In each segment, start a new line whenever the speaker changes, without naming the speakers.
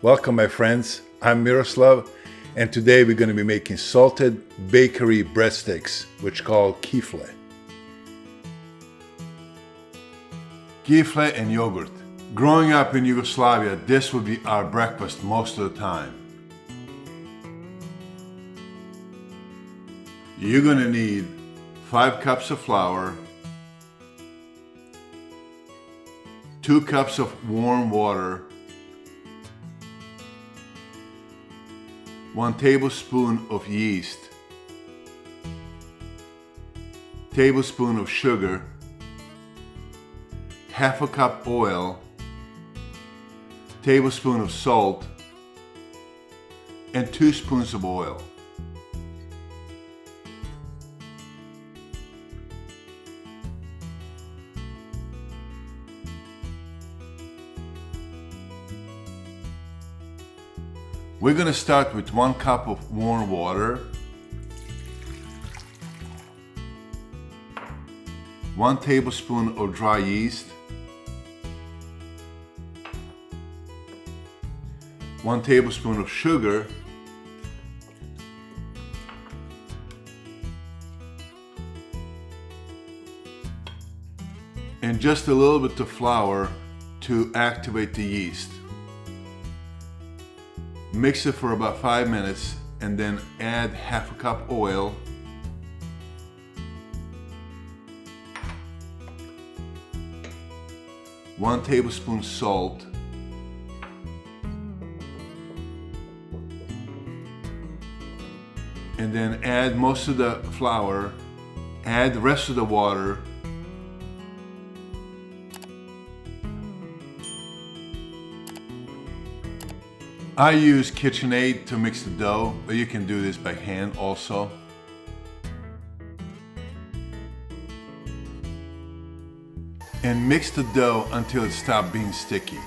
Welcome my friends, I'm Miroslav and today we're going to be making salted bakery breadsticks, which are called kifle. Kifle and yogurt. Growing up in Yugoslavia, this would be our breakfast most of the time. You're going to need 5 cups of flour, 2 cups of warm water, 1 tablespoon of yeast, tablespoon of sugar, half a cup oil, tablespoon of salt, and 2 spoons of oil. We're going to start with 1 cup of warm water, 1 tablespoon of dry yeast, 1 tablespoon of sugar, and just a little bit of flour to activate the yeast. Mix it for about 5 minutes and then add half a cup oil, one tablespoon salt, and then add most of the flour, add the rest of the water, I use KitchenAid to mix the dough, but you can do this by hand also. And mix the dough until it stops being sticky.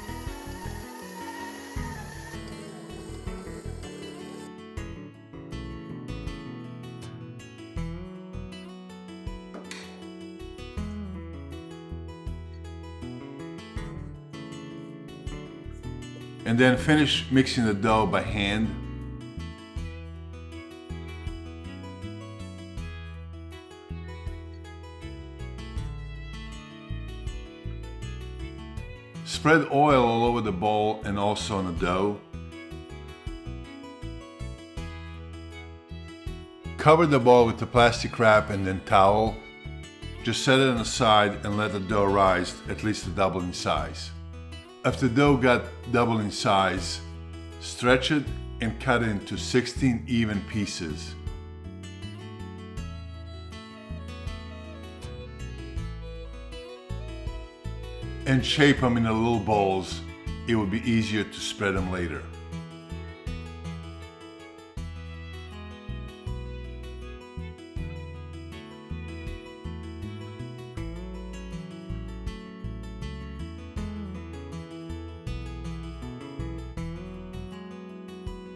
And then finish mixing the dough by hand. Spread oil all over the bowl and also on the dough. Cover the bowl with the plastic wrap and then towel. Just set it on the side and let the dough rise at least a double in size. After the dough got double in size, stretch it and cut it into 16 even pieces. And shape them into little balls. It will be easier to spread them later.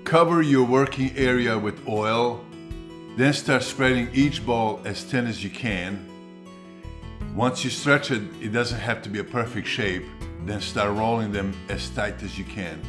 Cover your working area with oil, then start spreading each ball as thin as you can. Once you stretch it, it doesn't have to be a perfect shape, then start rolling them as tight as you can.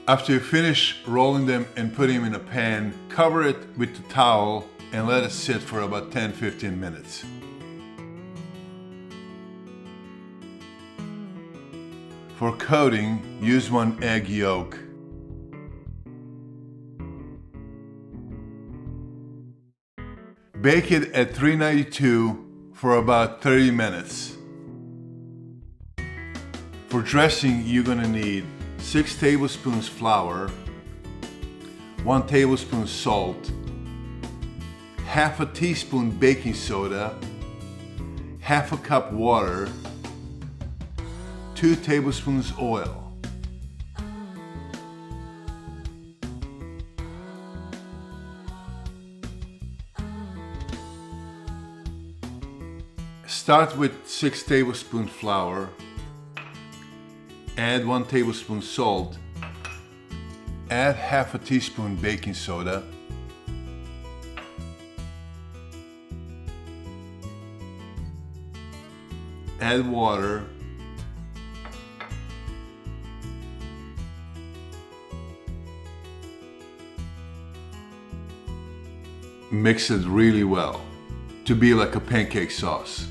After you finish rolling them and putting them in a pan, cover it with the towel and let it sit for about 10-15 minutes. For coating, use 1 egg yolk. Bake it at 392 for about 30 minutes. For dressing, you're going to need 6 tablespoons flour, 1 tablespoon salt, half a teaspoon baking soda, half a cup water, 2 tablespoons oil. Start with 6 tablespoons flour, add 1 tablespoon salt, add half a teaspoon baking soda, add water, mix it really well to be like a pancake sauce.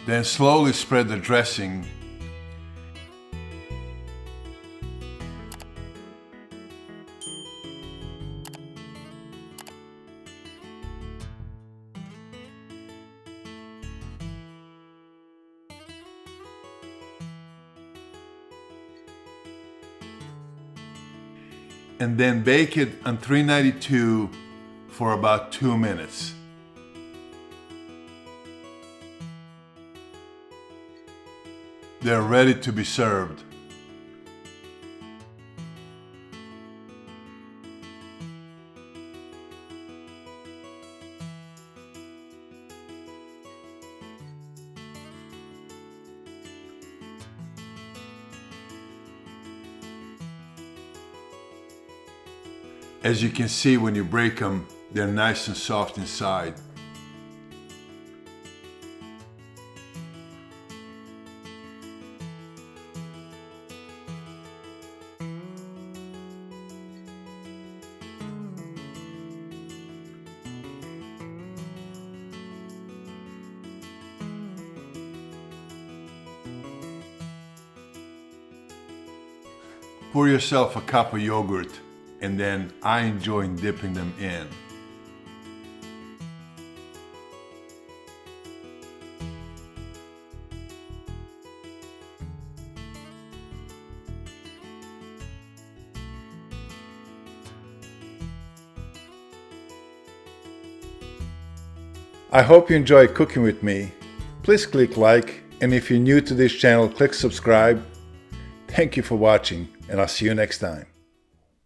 Then slowly spread the dressing . And then bake it on 392 for about 2 minutes. They're ready to be served. As you can see, when you break them, they're nice and soft inside. Pour yourself a cup of yogurt, and then I enjoy dipping them in. I hope you enjoy cooking with me. Please click like, and if you're new to this channel, click subscribe. Thank you for watching, and I'll see you next time.